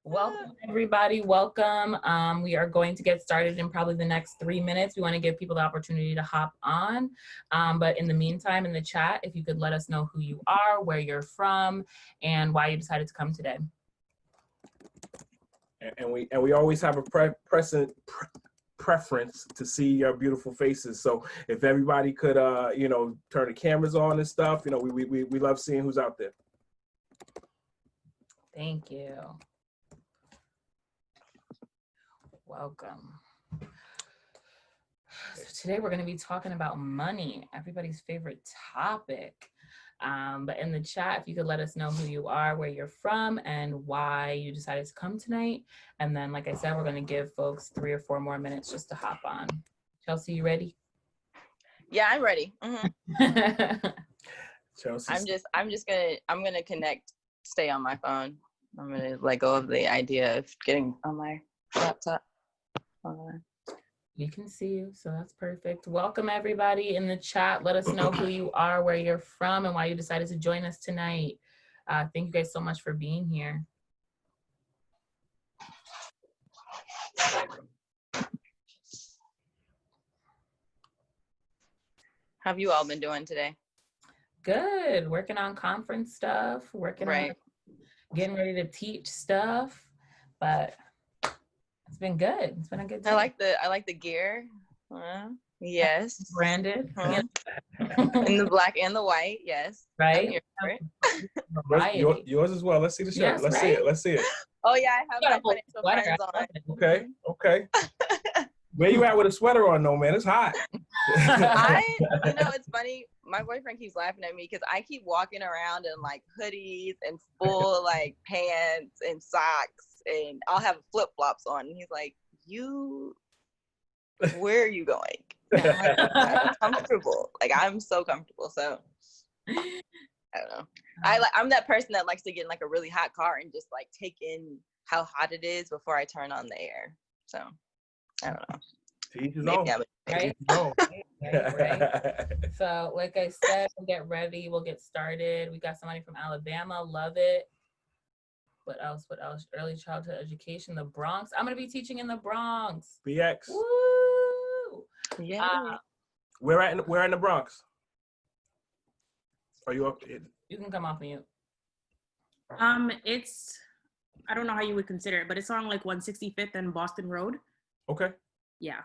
Welcome, everybody. Welcome. We are going to get started in probably the next 3 minutes. We want to give people the opportunity to hop on. But in the meantime, in the chat, if you could let us know who you are, where you're from, and why you decided to come today. And we always have a preference to see your beautiful faces. So if everybody could, turn the cameras on and stuff, we love seeing who's out there. Thank you. Welcome. So today we're going to be talking about money, everybody's favorite topic. But in the chat, if you could let us know who you are, where you're from, and why you decided to come tonight. And then, like I said, we're going to give folks 3 or 4 more minutes just to hop on. Chelsea, you ready? Yeah, I'm ready. Mm-hmm. Chelsea. I'm gonna connect, stay on my phone. I'm gonna let go of the idea of getting on my laptop. We can see you, so that's perfect. Welcome, everybody in the chat. Let us know who you are, where you're from, and why you decided to join us tonight. Thank you guys so much for being here. How have you all been doing today? Good. Working on conference stuff, on getting ready to teach stuff, but it's been good. It's been a good day. I like the gear. Yes. Branded. In the black and the white, yes. Right? I'm here for it. Yours as well. Let's see the shirt. Yes, Let's see it. Oh yeah, I have my financial friends on. Okay. Where you at with a sweater on though, man? It's hot. It's funny. My boyfriend keeps laughing at me because I keep walking around in like hoodies and full like pants and socks, and I'll have flip-flops on. And he's like, where are you going? And I'm like, I'm comfortable. Like, I'm so comfortable. So I don't know. I'm that person that likes to get in like a really hot car and just like take in how hot it is before I turn on the air. So I don't know. Right? So like I said, we'll get ready. We'll get started. We got somebody from Alabama. Love it. What else? Early childhood education, the Bronx. I'm going to be teaching in the Bronx. BX. Woo! Yeah. Where in the Bronx? Are you up? You can come off mute. It's, I don't know how you would consider it, but it's on like 165th and Boston Road. Okay. Yeah.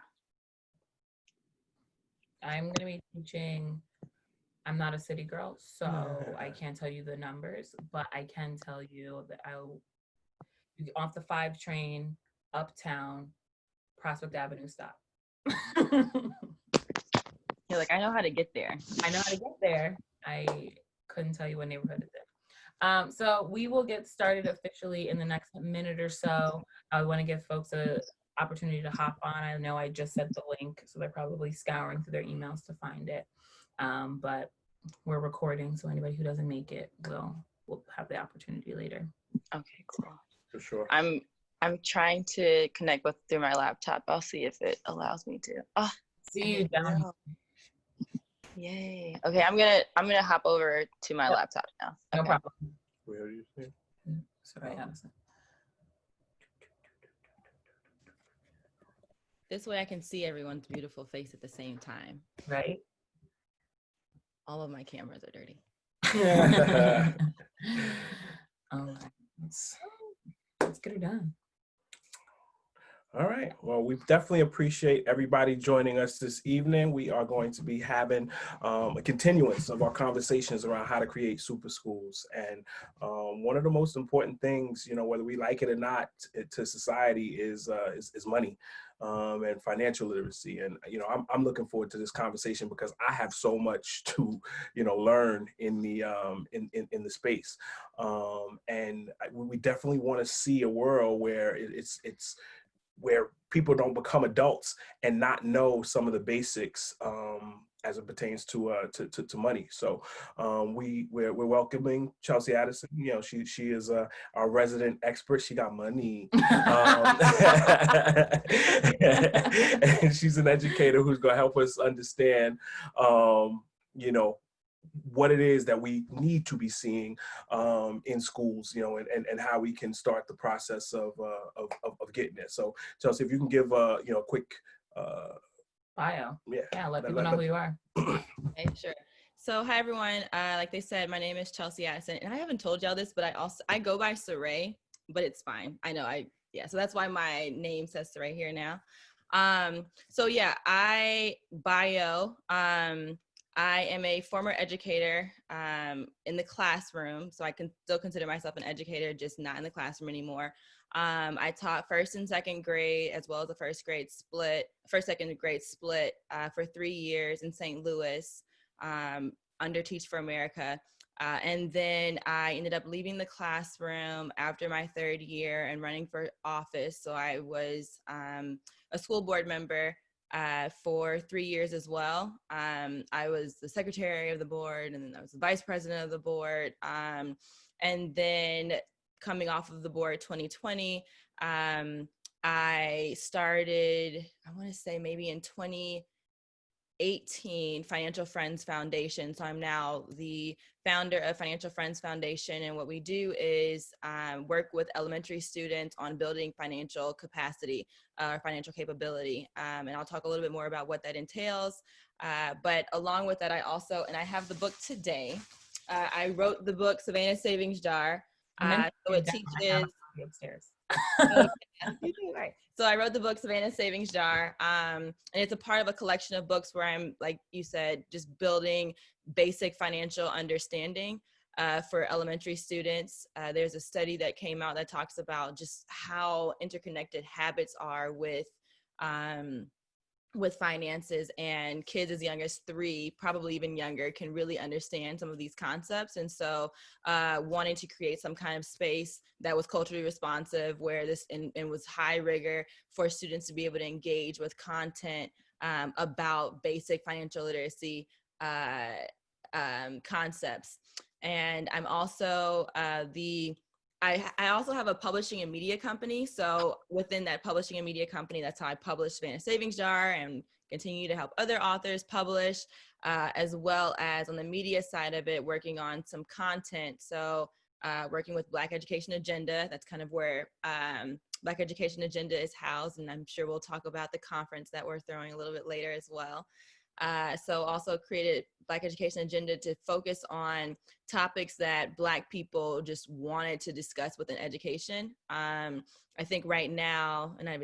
I'm going to be teaching. I'm not a city girl, so I can't tell you the numbers, but I can tell you that you get off the 5 train, uptown, Prospect Avenue stop. You're like, I know how to get there. I know how to get there. I couldn't tell you what neighborhood it's in. So we will get started officially in the next minute or so. I want to give folks a opportunity to hop on. I know I just sent the link, so they're probably scouring through their emails to find it. But we're recording, so anybody who doesn't make it will have the opportunity later. Okay, cool. For sure. I'm trying to connect through my laptop. I'll see if it allows me to. Oh, see you down. Yay. Okay, I'm gonna hop over to my laptop now. No problem. Where are you? Sorry, Addison. This way I can see everyone's beautiful face at the same time. Right? All of my cameras are dirty. Let's get her done. All right. Well, we definitely appreciate everybody joining us this evening. We are going to be having a continuance of our conversations around how to create super schools. And one of the most important things, whether we like it or not, to society is money and financial literacy. And I'm looking forward to this conversation because I have so much to learn in the in the space. And we definitely want to see a world where it's where people don't become adults and not know some of the basics as it pertains to money. So we're welcoming Chelsea Addison. She is our resident expert. She got money. And she's an educator who's gonna help us understand what it is that we need to be seeing in schools, you know, and how we can start the process of getting it. So Chelsea, if you can give you know, a quick bio. Yeah, Let people know who you are. Okay, sure. So hi everyone. Like they said, my name is Chelsea Addison, and I haven't told y'all this, but I go by Saray, but it's fine. I know so that's why my name says Saray here now. So yeah, I am a former educator in the classroom, so I can still consider myself an educator, just not in the classroom anymore. I taught first and second grade, as well as the first second grade split for 3 years in St. Louis under Teach for America. And then I ended up leaving the classroom after my 3rd year and running for office. So I was a school board member for 3 years as well. I was the secretary of the board, and then I was the vice president of the board. And then coming off of the board 2020, I started, I want to say maybe in 2018, Financial Friends Foundation. So I'm now the founder of Financial Friends Foundation, and what we do is work with elementary students on building financial capacity or financial capability. And I'll talk a little bit more about what that entails. But along with that, I have the book today. I wrote the book Savannah Savings Jar. So it teaches. Upstairs. You do, right. So I wrote the book Savannah Savings Jar, and it's a part of a collection of books where I'm, like you said, just building basic financial understanding for elementary students. There's a study that came out that talks about just how interconnected habits are with finances, and kids as young as 3, probably even younger, can really understand some of these concepts. And so wanting to create some kind of space that was culturally responsive, where this and was high rigor for students to be able to engage with content about basic financial literacy concepts. And I'm also I also have a publishing and media company. So within that publishing and media company, that's how I publish Savannah Savings Jar and continue to help other authors publish, as well as on the media side of it, working on some content. So working with Black Education Agenda, that's kind of where Black Education Agenda is housed. And I'm sure we'll talk about the conference that we're throwing a little bit later as well. So also created Black Education Agenda to focus on topics that Black people just wanted to discuss within education. I think right now, and I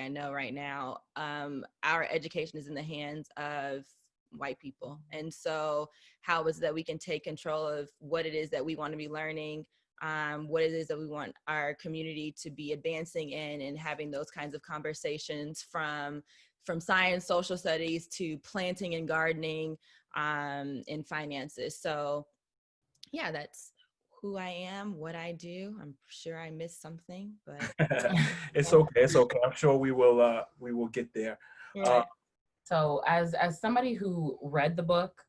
know right now, our education is in the hands of white people. And so how is that we can take control of what it is that we want to be learning, what it is that we want our community to be advancing in, and having those kinds of conversations from science, social studies, to planting and gardening, and finances. So yeah, that's who I am, what I do. I'm sure I missed something, but it's okay. It's okay. I'm sure we will get there. Right. So as somebody who read the book,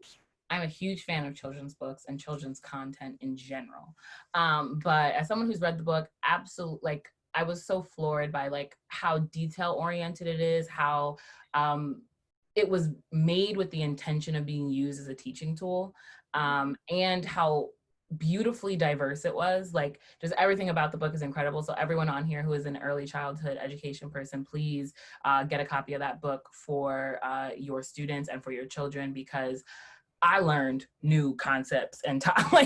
I'm a huge fan of children's books and children's content in general. But as someone who's read the book, absolutely, I was so floored by how detail oriented it is, how it was made with the intention of being used as a teaching tool, and how beautifully diverse it was. Just everything about the book is incredible. So everyone on here who is an early childhood education person, please get a copy of that book for your students and for your children, because I learned new concepts and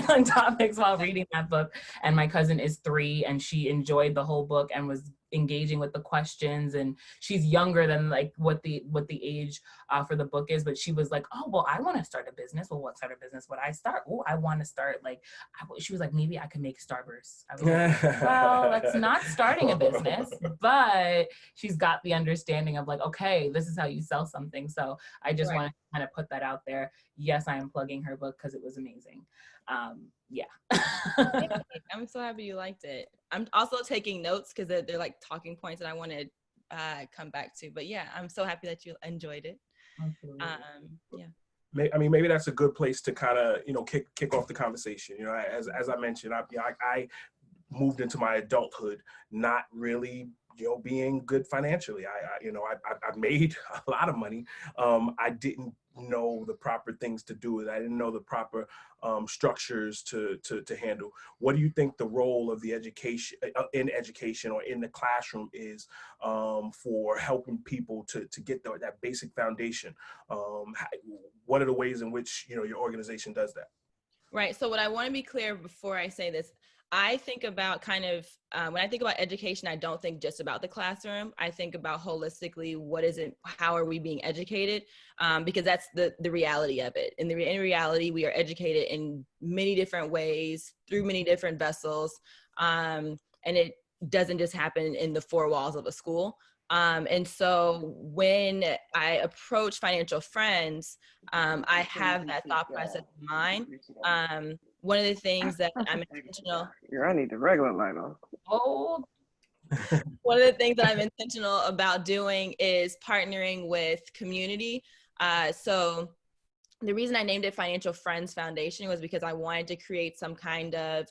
on topics while reading that book. And my cousin is 3, and she enjoyed the whole book and was engaging with the questions. And she's younger than what the age for the book is, but she was like, oh, well, I want to start a business. Well, what sort of business would I start? Oh, I want to start she was like, maybe I could make Starburst. I was like, well, that's not starting a business, but she's got the understanding of okay, this is how you sell something. So I just want to kind of put that out there. Yes, I am plugging her book because it was amazing. Yeah. I'm so happy you liked it. I'm also taking notes because they're talking points that I want to come back to. But yeah, I'm so happy that you enjoyed it. Yeah. Maybe that's a good place to kind of kick off the conversation. As I mentioned, I moved into my adulthood not really, being good financially. I made a lot of money. I didn't know the proper things to do with it. I didn't know the proper structures to handle. What do you think the role of the education in education or in the classroom is for helping people to get that basic foundation? What are the ways in which your organization does that? Right. So what I want to be clear before I say this, I think about when I think about education, I don't think just about the classroom. I think about holistically, how are we being educated? Because that's the reality of it. In reality, we are educated in many different ways, through many different vessels. And it doesn't just happen in the four walls of a school. And so when I approach financial friends, I have that thought process in mind. One of the things that I'm intentional. I need the regular light on. Oh, One of the things that I'm intentional about doing is partnering with community. So the reason I named it Financial Friends Foundation was because I wanted to create some kind of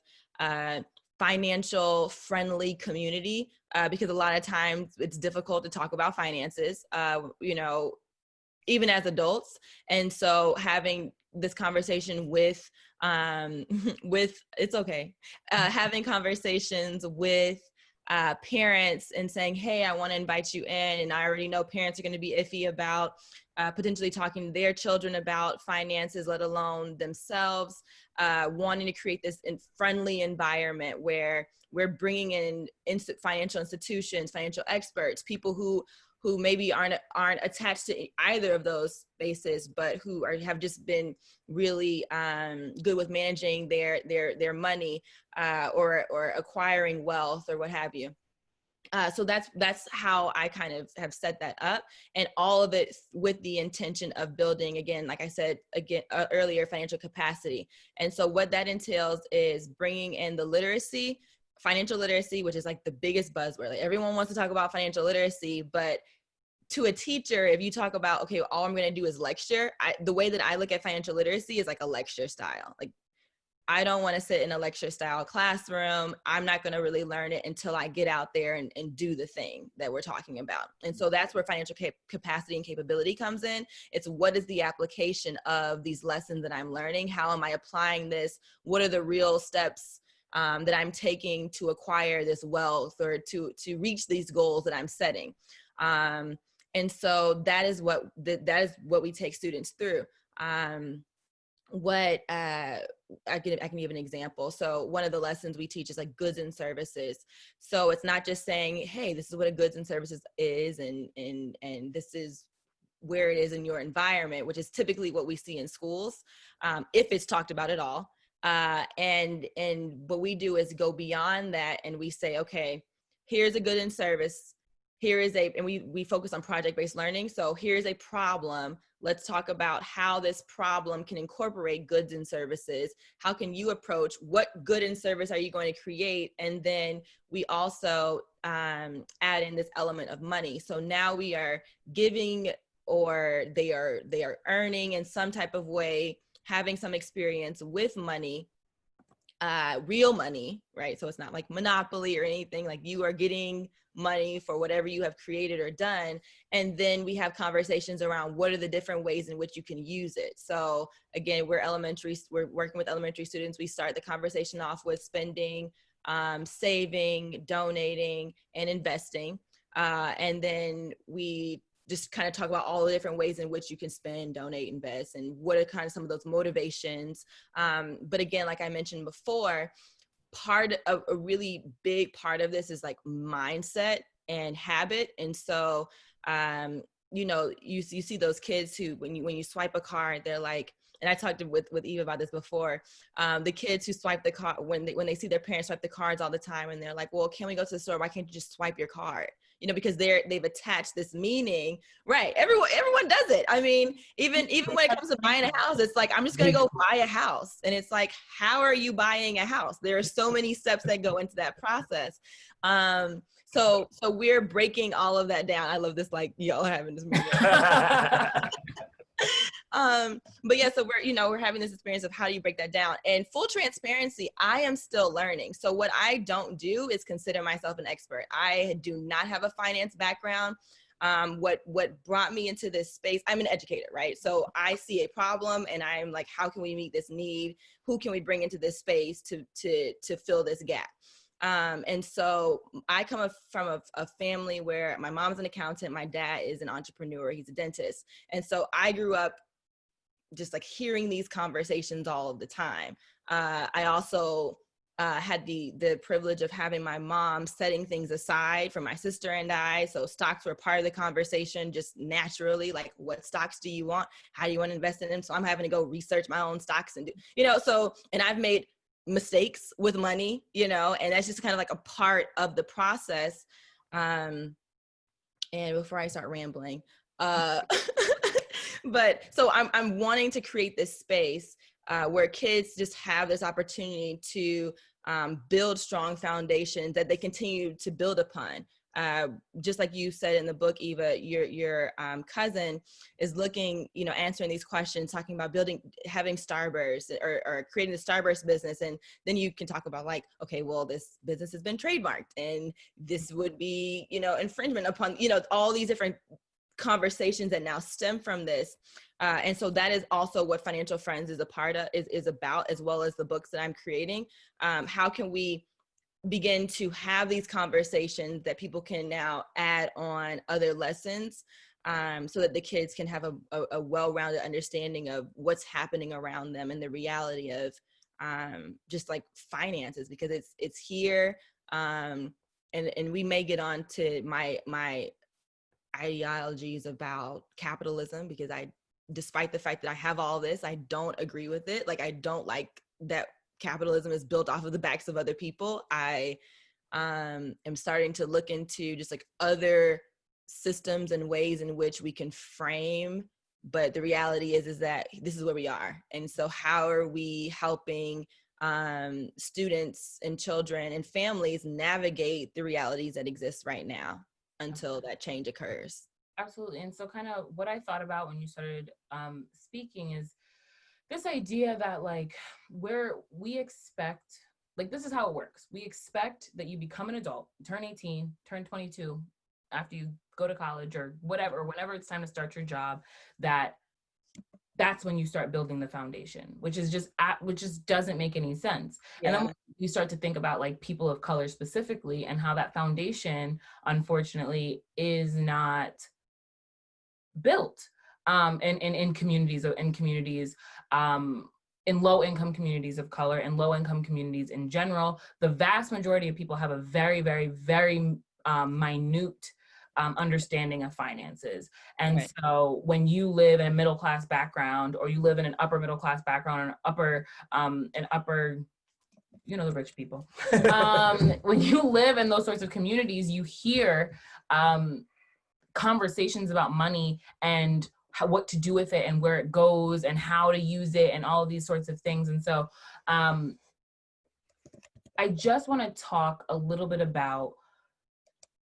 financial friendly community, because a lot of times it's difficult to talk about finances, even as adults. And so having this conversation with having conversations with parents and saying, hey, I want to invite you in. And I already know parents are going to be iffy about potentially talking to their children about finances, let alone themselves, wanting to create this friendly environment where we're bringing in financial institutions, financial experts, people who maybe aren't attached to either of those spaces, but who have just been really good with managing their money or acquiring wealth or what have you. So that's how I kind of have set that up, and all of it with the intention of building, again, like I said earlier, financial capacity. And so what that entails is bringing in the financial literacy, which is like the biggest buzzword. Like everyone wants to talk about financial literacy, but to a teacher, if you talk about, okay, all I'm going to do is lecture, the way that I look at financial literacy is like a lecture style. Like, I don't want to sit in a lecture style classroom. I'm not going to really learn it until I get out there and do the thing that we're talking about. And so that's where financial capacity and capability comes in. It's what is the application of these lessons that I'm learning? How am I applying this? What are the real steps that I'm taking to acquire this wealth or to reach these goals that I'm setting? And so that is what we take students through. I can give an example. So one of the lessons we teach is like goods and services. So it's not just saying, hey, this is what a goods and services is, and this is where it is in your environment, which is typically what we see in schools, if it's talked about at all. And what we do is go beyond that, and we say, okay, here's a good and service. And we focus on project-based learning. So here's a problem. Let's talk about how this problem can incorporate goods and services. How can you approach what good and service are you going to create? And then we also add in this element of money. So now we are giving, or they are earning in some type of way, having some experience with money, real money, right? So it's not like Monopoly or anything. Like, you are getting money for whatever you have created or done. And then we have conversations around what are the different ways in which you can use it. So again, we're working with elementary students. We start the conversation off with spending, saving, donating, and investing. And then we just kind of talk about all the different ways in which you can spend, donate, invest, and what are kind of some of those motivations. But again, like I mentioned before, a really big part of this is like mindset and habit. And so, you see those kids who, when you swipe a card, they're like, and I talked with Eva about this before, the kids who swipe the card, when they see their parents swipe the cards all the time, and they're like, well, can we go to the store? Why can't you just swipe your card? Because they've attached this meaning, right? Everyone does it. I mean, even when it comes to buying a house, it's like, I'm just going to go buy a house. And it's like, how are you buying a house? There are so many steps that go into that process. So we're breaking all of that down. I love this, like, y'all having this meeting. But yeah, so we're having this experience of how do you break that down. And full transparency, I am still learning. So what I don't do is consider myself an expert. I do not have a finance background. What brought me into this space, I'm an educator, right? So I see a problem and I'm like, how can we meet this need? Who can we bring into this space to fill this gap? And so I come from a family where my mom's an accountant, my dad is an entrepreneur, he's a dentist. And so I grew up just like hearing these conversations all of the time. I also had the privilege of having my mom setting things aside for my sister and I. So stocks were part of the conversation just naturally, like what stocks do you want? How do you want to invest in them? So I'm having to go research my own stocks and and I've made mistakes with money, and that's just kind of like a part of the process. And before I start rambling, but so I'm wanting to create this space where kids just have this opportunity to build strong foundations that they continue to build upon. Just like you said in the book, Eva, your cousin is looking, answering these questions, talking about having Starburst or creating the Starburst business. And then you can talk about like, okay, well, this business has been trademarked and this would be, infringement upon, all these different conversations that now stem from this. And so that is also what Financial Friends is a part of, is about, as well as the books that I'm creating. How can we begin to have these conversations that people can now add on other lessons so that the kids can have a well-rounded understanding of what's happening around them and the reality of just like finances, because it's here. And we may get on to my ideologies about capitalism, because despite the fact that I have all this, I don't agree with it. Like, I don't like that capitalism is built off of the backs of other people. I am starting to look into just like other systems and ways in which we can frame, but the reality is that this is where we are. And so how are we helping students and children and families navigate the realities that exist right now until that change occurs? Absolutely. And so kind of what I thought about when you started speaking is this idea that like we expect, like this is how it works. We expect that you become an adult, turn 18, turn 22 after you go to college or whatever, whenever it's time to start your job, that's when you start building the foundation, which just doesn't make any sense. Yeah. And then you start to think about like people of color specifically and how that foundation, unfortunately, is not built in communities, in low-income communities of color and low-income communities in general. The vast majority of people have a very, very, very minute understanding of finances. And right. So when you live in a middle-class background, or you live in an upper middle-class background, or an upper, the rich people, when you live in those sorts of communities, you hear conversations about money and what to do with it and where it goes and how to use it and all of these sorts of things. And so I just want to talk a little bit about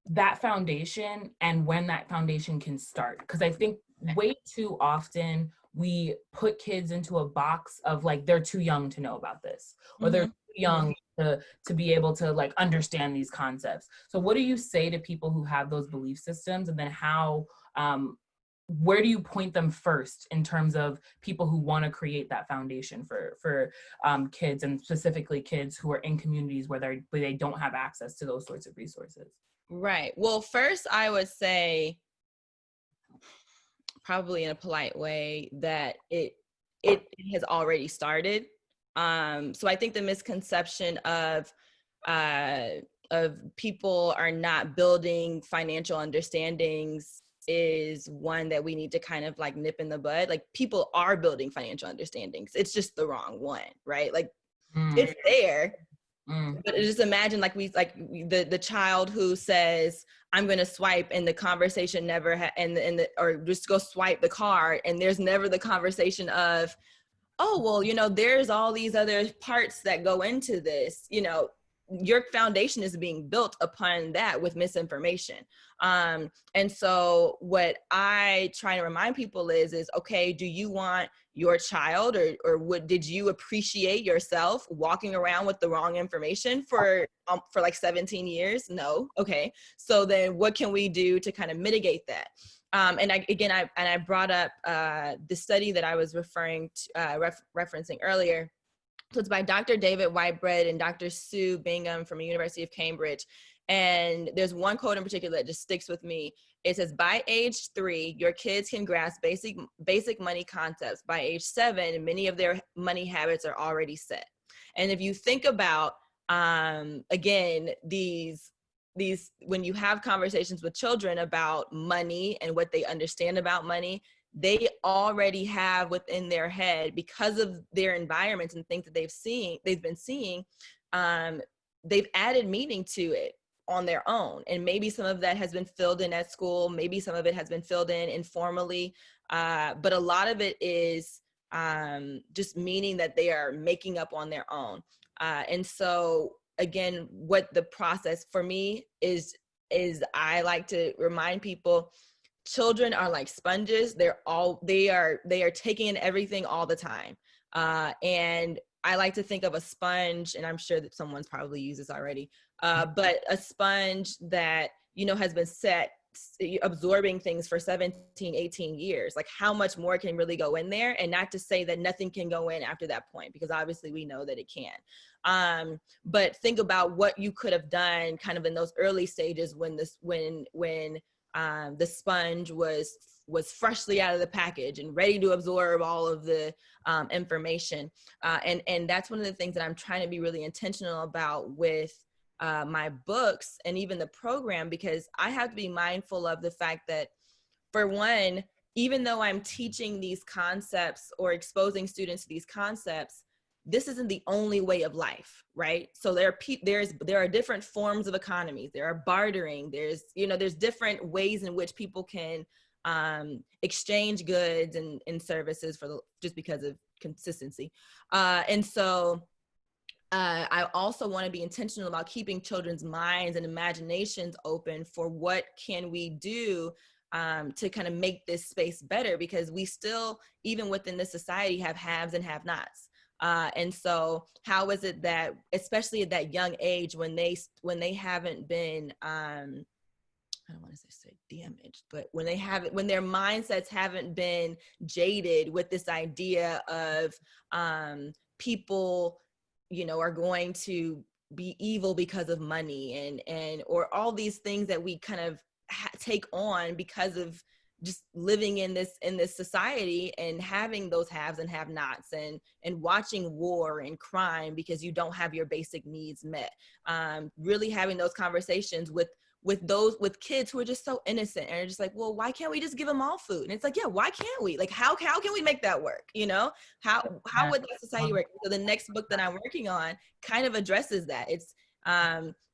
that foundation and when that foundation can start. Because I think way too often we put kids into a box of like, they're too young to know about this, or they're too young to be able to like understand these concepts. So what do you say to people who have those belief systems, and then how, where do you point them first in terms of people who want to create that foundation for kids, and specifically kids who are in communities where they don't have access to those sorts of resources? Right. Well, first I would say, probably in a polite way, that it has already started. So I think the misconception of people are not building financial understandings is one that we need to kind of like nip in the bud. Like, people are building financial understandings. It's just the wrong one, right? Like it's there. But just imagine the child who says, I'm going to swipe, and the conversation never or just go swipe the card, and there's never the conversation of, oh, well, there's all these other parts that go into this. your foundation is being built upon that with misinformation. And so what I try to remind people is okay, do you want your child or did you appreciate yourself walking around with the wrong information for like 17 years? No. Okay. So then what can we do to kind of mitigate that? And I brought up the study that I was referencing earlier. So it's by Dr. David Whitebread and Dr. Sue Bingham from the University of Cambridge. And there's one quote in particular that just sticks with me. It says, by age 3, your kids can grasp basic money concepts. By age 7, many of their money habits are already set. And if you think about, again, these when you have conversations with children about money and what they understand about money, they already have within their head, because of their environments and things that they've been seeing, they've added meaning to it on their own. And maybe some of that has been filled in at school. Maybe some of it has been filled in informally. But a lot of it is just meaning that they are making up on their own. And so again, what the process for me is I like to remind people, children are like sponges. They are taking in everything all the time. And I like to think of a sponge, and I'm sure that someone's probably used this already, but a sponge that, has been set, absorbing things for 17, 18 years. Like, how much more can really go in there? And not to say that nothing can go in after that point, because obviously we know that it can. But think about what you could have done kind of in those early stages when the sponge was freshly out of the package and ready to absorb all of the information. And that's one of the things that I'm trying to be really intentional about with my books and even the program, because I have to be mindful of the fact that, for one, even though I'm teaching these concepts or exposing students to these concepts, this isn't the only way of life, right? So there are different forms of economies. There are bartering. There's different ways in which people can exchange goods and services just because of consistency. And so I also want to be intentional about keeping children's minds and imaginations open for what can we do to kind of make this space better, because we still, even within this society, have haves and have-nots. And so how is it that, especially at that young age, when they haven't been, I don't want to say damaged, but when their mindsets haven't been jaded with this idea of people, are going to be evil because of money or all these things that we kind of take on because of just living in this society, and having those haves and have-nots, and watching war and crime because you don't have your basic needs met. Really having those conversations with kids who are just so innocent and are just like, well, why can't we just give them all food? And it's like, yeah, why can't we? Like, how can we make that work? How would that society work? So the next book that I'm working on kind of addresses that. It's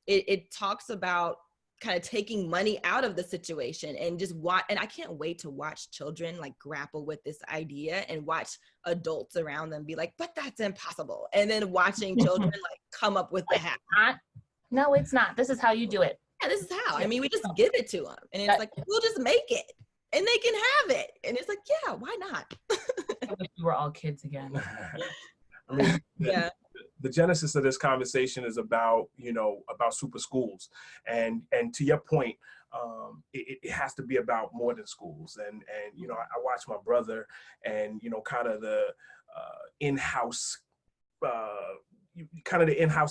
it talks about kind of taking money out of the situation and just watch. And I can't wait to watch children like grapple with this idea, and watch adults around them be like, but that's impossible. And then watching children like come up with the hack. No, it's not. This is how you do it. Yeah, this is how. I mean, we just give it to them, and it's like, we'll just make it, and they can have it. And it's like, yeah, why not? I wish we were all kids again. I mean, Yeah. The genesis of this conversation is about super schools, and to your point, it has to be about more than schools. And I watch my brother, and kind of the in-house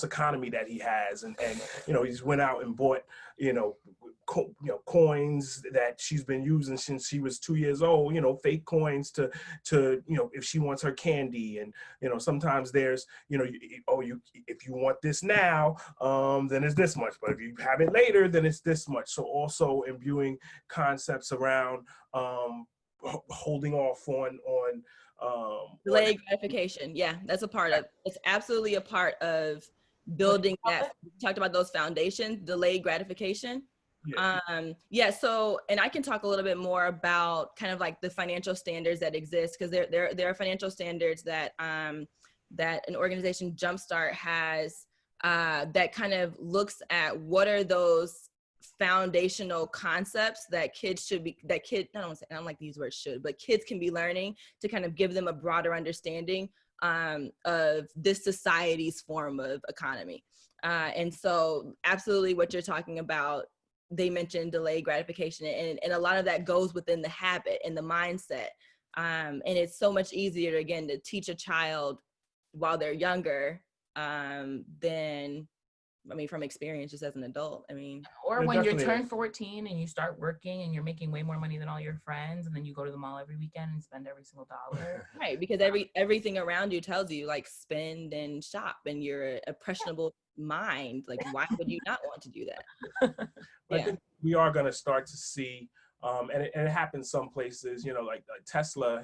economy that he has, and he's went out and bought coins that she's been using since she was 2 years old, fake coins to if she wants her candy. And sometimes there's if you want this now, then it's this much, but if you have it later, then it's this much. So also imbuing concepts around holding off on delayed gratification. Yeah, that's a part of it's absolutely a part of building that. We talked about those foundations, delayed gratification. Yeah. So, and I can talk a little bit more about kind of like the financial standards that exist, because there are financial standards that that an organization, Jumpstart, has that kind of looks at what are those foundational concepts that kids should be, I don't like to use the word should, but kids can be learning to kind of give them a broader understanding of this society's form of economy. And so absolutely what you're talking about, they mentioned delayed gratification, and a lot of that goes within the habit and the mindset. And it's so much easier, again, to teach a child while they're younger than, I mean, from experience just as an adult. I mean, or when you turn 14 and you start working and you're making way more money than all your friends, and then you go to the mall every weekend and spend every single dollar. Right, because everything around you tells you like spend and shop, and you're a impressionable mind. Like, why would you not want to do that? I think we are going to start to see, and it happens some places, you know, like Tesla,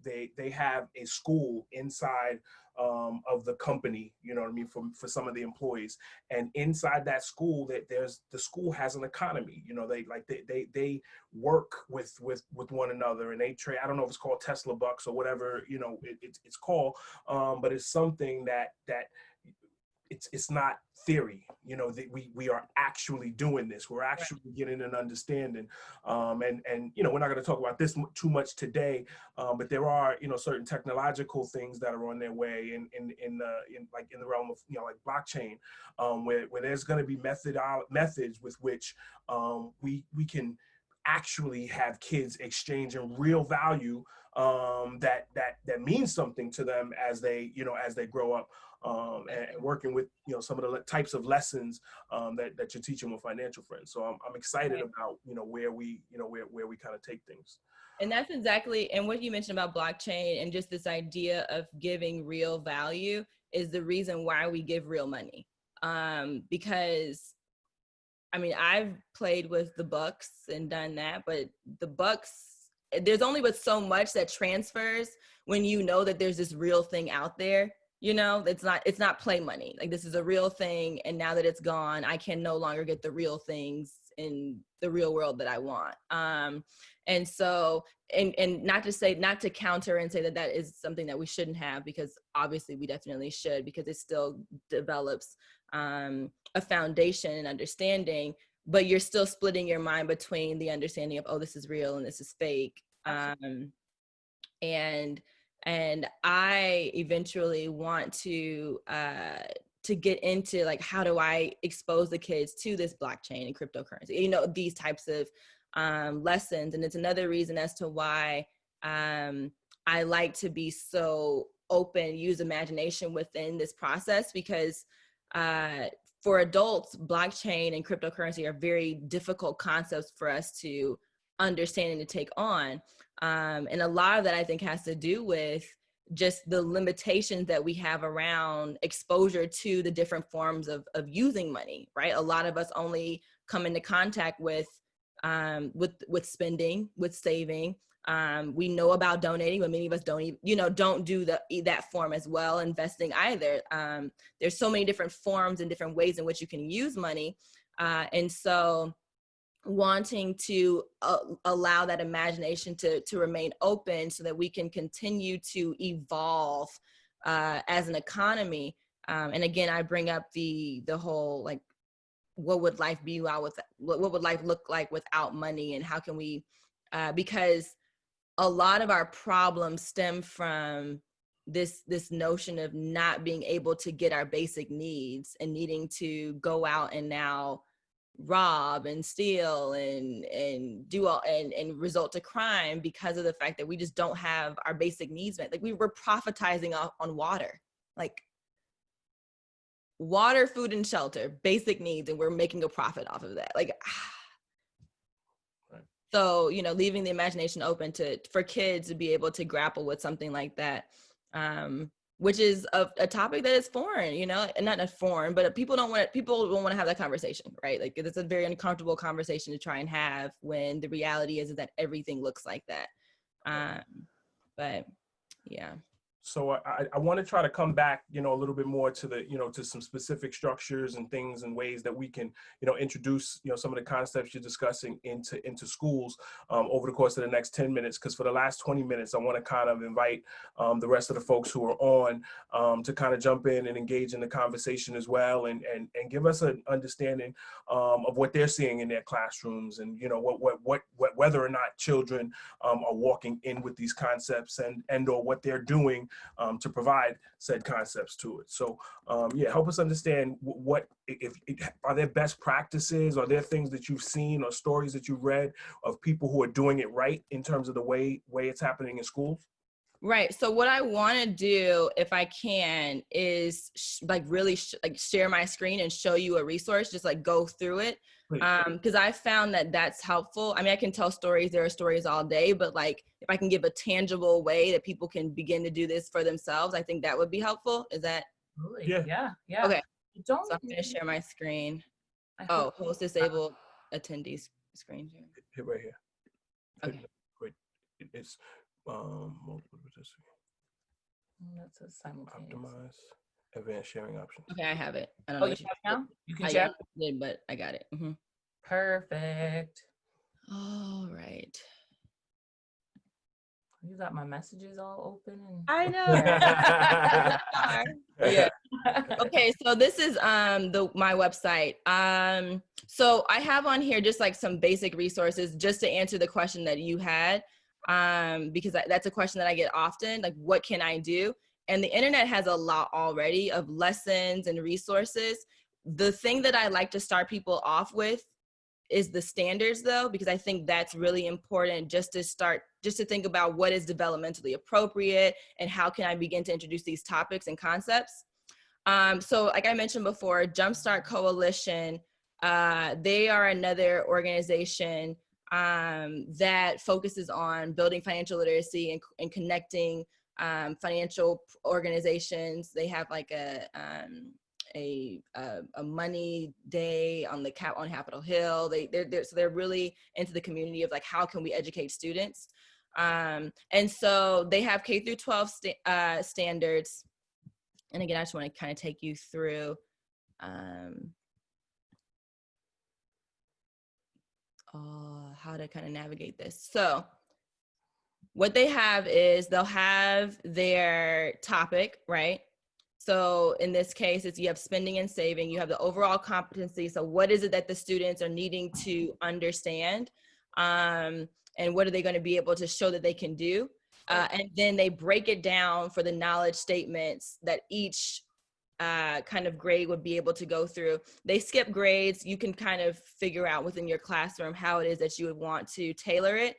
they have a school inside of the company, you know what I mean, for some of the employees, and inside that school, that the school has an economy, you know, they work with one another, and they trade. I don't know if it's called Tesla bucks or whatever, you know, it's called, but it's something that it's not theory, you know, that we are actually doing this. We're actually getting an understanding. And you know, we're not going to talk about this too much today, but there are, you know, certain technological things that are on their way in the realm of, you know, like blockchain, where there's going to be methods with which we can actually have kids exchanging real value that means something to them as they grow up, and working with, you know, some of the types of lessons that you're teaching with financial friends. So I'm excited about, you know, where we kind of take things. And that's exactly, and what you mentioned about blockchain and just this idea of giving real value is the reason why we give real money. Because I mean, I've played with the bucks and done that, but the bucks, there's only but so much that transfers when you know that there's this real thing out there. You know, it's not play money. Like, this is a real thing, and now that it's gone, I can no longer get the real things in the real world that I want. And so, and not to counter and say that is something that we shouldn't have, because obviously we definitely should, because it still develops a foundation and understanding, but you're still splitting your mind between the understanding of, oh, this is real and this is fake. And I eventually want to get into, like, how do I expose the kids to this blockchain and cryptocurrency, you know, these types of lessons. And it's another reason as to why I like to be so open, use imagination within this process, because for adults, blockchain and cryptocurrency are very difficult concepts for us to understand and to take on. And a lot of that, I think, has to do with just the limitations that we have around exposure to the different forms of using money, right? A lot of us only come into contact with spending, with saving. We know about donating, but many of us don't do that form as well. Investing either. There's so many different forms and different ways in which you can use money. And so wanting to allow that imagination to remain open so that we can continue to evolve as an economy. And again, I bring up the whole, like, what would life be what would life look like without money, and how can we, because a lot of our problems stem from this notion of not being able to get our basic needs and needing to go out and now rob and steal and do all and result to crime because of the fact that we just don't have our basic needs met. Like, we were profitizing on water, like water, food, and shelter, basic needs, and we're making a profit off of that. Like, right. So, you know, leaving the imagination open for kids to be able to grapple with something like that, which is a topic that is foreign, you know, and not foreign, but people don't want to have that conversation, right? Like, it's a very uncomfortable conversation to try and have when the reality is that everything looks like that. But yeah. So I want to try to come back, a little bit more to the, to some specific structures and things and ways that we can, introduce, some of the concepts you're discussing into schools over the course of the next 10 minutes. Because for the last 20 minutes, I want to kind of invite the rest of the folks who are on to kind of jump in and engage in the conversation as well, and give us an understanding of what they're seeing in their classrooms, and whether or not children are walking in with these concepts and or what they're doing to provide said concepts to it. So help us understand what if are there best practices, are there things that you've seen or stories that you've read of people who are doing it right in terms of the way it's happening in schools? Right. So what I want to do, if I can, is really share my screen and show you a resource, just like go through it. Because I found that that's helpful. I mean, I can tell stories, there are stories all day, but like if I can give a tangible way that people can begin to do this for themselves, I think that would be helpful. Is that? Yeah. Okay. So Don't. I'm going to share my screen. Oh, Host disabled attendees screen. Hit right here. Okay. Great. It's multiple participants. That's a simultaneous. Optimize advanced sharing options. Okay, I have it. I don't Oh, know you have it now? You can I check. did, but I got it. Mm-hmm. Perfect. All right. You got my messages all open. I know. Yeah. Okay, so this is my website. So I have on here just like some basic resources just to answer the question that you had, because that's a question that I get often, like what can I do? And the internet has a lot already of lessons and resources. The thing that I like to start people off with is the standards, though, because I think that's really important just to think about what is developmentally appropriate and how can I begin to introduce these topics and concepts. So like I mentioned before, Jumpstart Coalition, they are another organization that focuses on building financial literacy and connecting financial organizations. They have like a money day on Capitol Hill. They're really into the community of like, how can we educate students? And so they have K through 12 standards. And again, I just want to kind of take you through how to kind of navigate this. So what they have is they'll have their topic, right? So in this case, it's you have spending and saving, you have the overall competency. So what is it that the students are needing to understand? And what are they going to be able to show that they can do? And then they break it down for the knowledge statements that each kind of grade would be able to go through. They skip grades. You can kind of figure out within your classroom how it is that you would want to tailor it.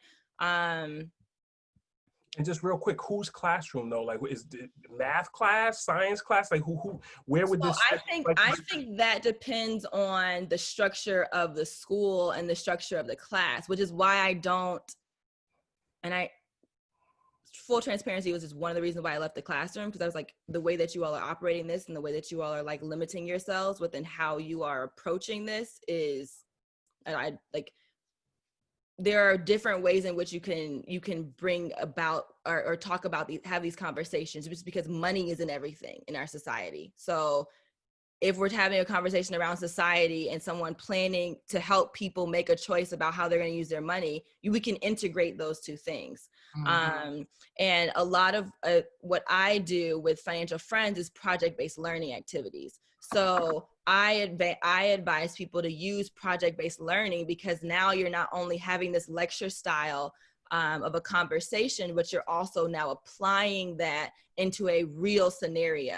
And just real quick, whose classroom though? Like, is it math class, science class? Like, where would this? I think that depends on the structure of the school and the structure of the class, which is why I don't. And full transparency, was just one of the reasons why I left the classroom, because I was like, the way that you all are operating this and the way that you all are like limiting yourselves within how you are approaching this is, and I like. There are different ways in which you can bring about or talk about have these conversations, just because money isn't everything in our society. So if we're having a conversation around society and someone planning to help people make a choice about how they're going to use their money, we can integrate those two things. Mm-hmm. And a lot of what I do with Financial Friends is project-based learning activities. So I advise people to use project-based learning, because now you're not only having this lecture style of a conversation, but you're also now applying that into a real scenario.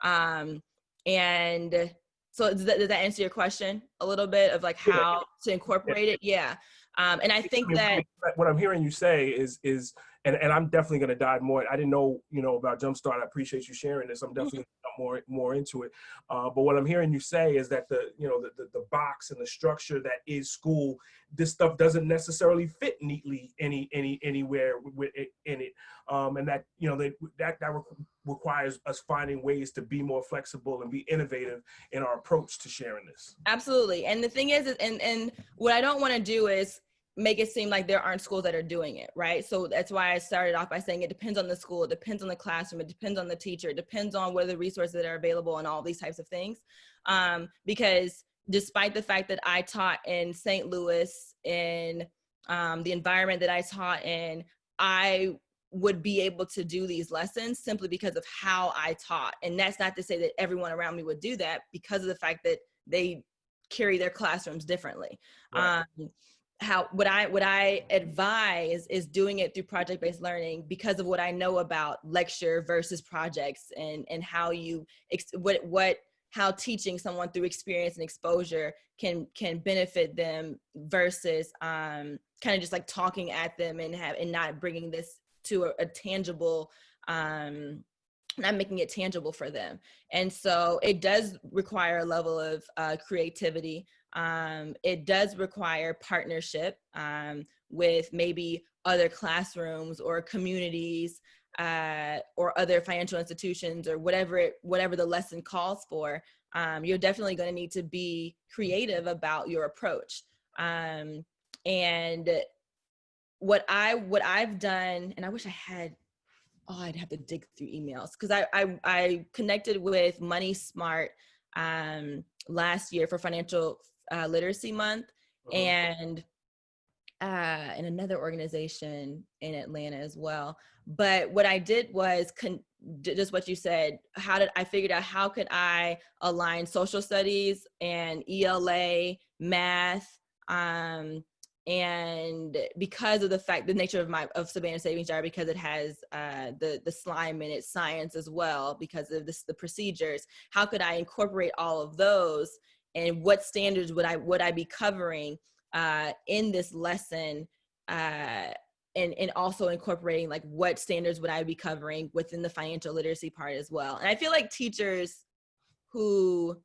And so does that answer your question a little bit of like how to incorporate it? Yeah. And I think that what I'm hearing you say is, and I'm definitely going to dive more. I didn't know, about Jumpstart. I appreciate you sharing this. I'm definitely more into it. But what I'm hearing you say is that the box and the structure that is school, this stuff doesn't necessarily fit neatly anywhere in it. And that, that requires us finding ways to be more flexible and be innovative in our approach to sharing this. Absolutely. And the thing is, and what I don't want to do is make it seem like there aren't schools that are doing it, right? So that's why I started off by saying it depends on the school, it depends on the classroom, it depends on the teacher, it depends on what are the resources that are available and all these types of things. Because despite the fact that I taught in St. Louis, in the environment that I taught in, I would be able to do these lessons simply because of how I taught. And that's not to say that everyone around me would do that, because of the fact that they carry their classrooms differently. Right. What I advise is doing it through project-based learning because of what I know about lecture versus projects, and how you how teaching someone through experience and exposure can benefit them versus kind of just like talking at them and not bringing this to a tangible, not making it tangible for them. And so it does require a level of creativity. It does require partnership with maybe other classrooms or communities or other financial institutions, or whatever the lesson calls for. You're definitely going to need to be creative about your approach. And what I've done, and I wish I had, I'd have to dig through emails, because I connected with Money Smart last year for Financial Literacy Month, and another organization in Atlanta as well. But what I did was just what you said. I figured out how could I align social studies and ELA, math, and because of the nature of Savannah Savings Jar, because it has the slime in it, science as well, because of the procedures, how could I incorporate all of those, and what standards would I be covering in this lesson, and also incorporating like what standards would I be covering within the financial literacy part as well. And I feel like teachers who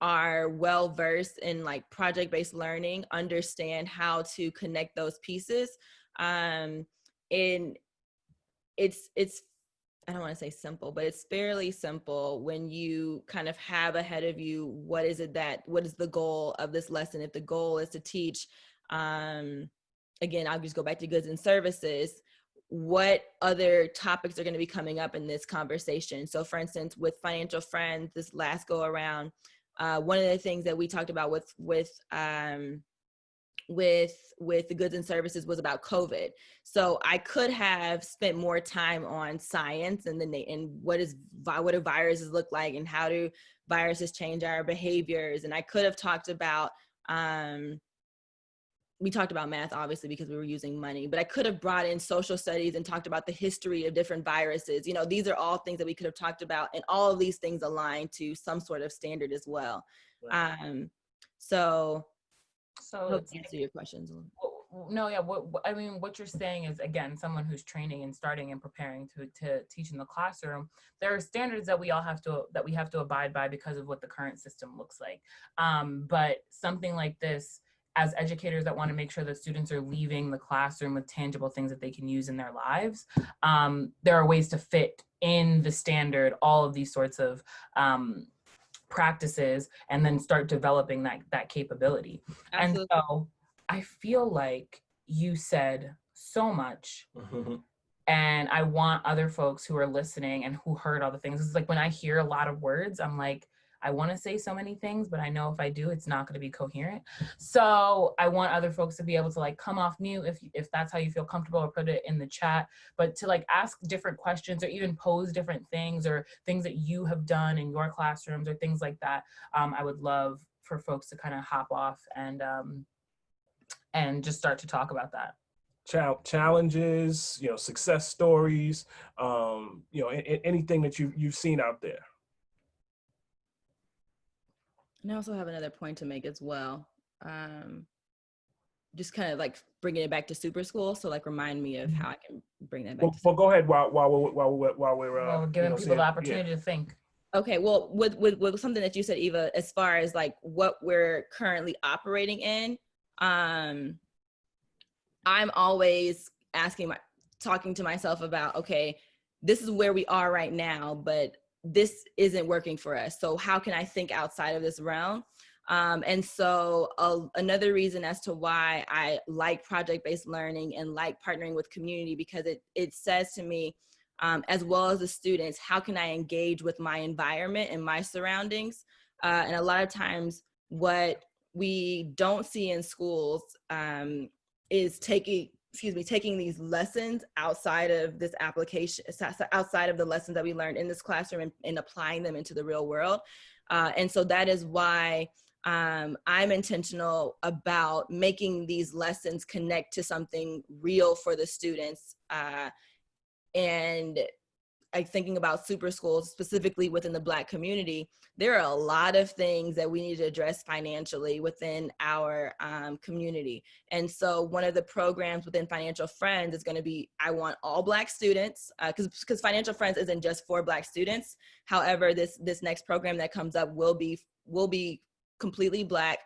are well versed in like project-based learning understand how to connect those pieces. And it's I don't want to say simple, but it's fairly simple when you kind of have ahead of you what is the goal of this lesson. If the goal is to teach, again, I'll just go back to goods and services, what other topics are going to be coming up in this conversation. So for instance, with Financial Friends, this last go around, one of the things that we talked about with the goods and services was about COVID. So I could have spent more time on science and what do viruses look like, and how do viruses change our behaviors. And I could have talked about, we talked about math, obviously, because we were using money, but I could have brought in social studies and talked about the history of different viruses. You know, these are all things that we could have talked about, and all of these things align to some sort of standard as well. Right. So So to answer your questions. no, yeah. I mean, what you're saying is, again, someone who's training and starting and preparing to teach in the classroom, there are standards that we have to abide by because of what the current system looks like. But something like this, as educators that want to make sure that students are leaving the classroom with tangible things that they can use in their lives, there are ways to fit in the standard all of these sorts of practices, and then start developing that capability. Absolutely. And so I feel like you said so much, and I want other folks who are listening and who heard all the things. It's like when I hear a lot of words, I'm like, I want to say so many things, but I know if I do, it's not going to be coherent. So I want other folks to be able to like come off mute if that's how you feel comfortable, or put it in the chat, but to like ask different questions, or even pose different things, or things that you have done in your classrooms, or things like that. I would love for folks to kind of hop off and just start to talk about that. Challenges, success stories, anything that you've seen out there. And I also have another point to make as well. Just kind of like bringing it back to super school. So like remind me of how I can bring that back. Well, go ahead while we're giving people the opportunity to think. Okay, well, with something that you said, Eva, as far as like what we're currently operating in, I'm always talking to myself about, okay, this is where we are right now, but this isn't working for us. So how can I think outside of this realm? And so another reason as to why I like project-based learning and like partnering with community, because it says to me, as well as the students, how can I engage with my environment and my surroundings? And a lot of times what we don't see in schools is taking these lessons outside of this application, outside of the lessons that we learned in this classroom, and applying them into the real world. And so that is why I'm intentional about making these lessons connect to something real for the students. And thinking about super schools, specifically within the Black community, there are a lot of things that we need to address financially within our community. And so one of the programs within Financial Friends is going to be, I want all Black students, because Financial Friends isn't just for Black students. However, this next program that comes up will be completely Black.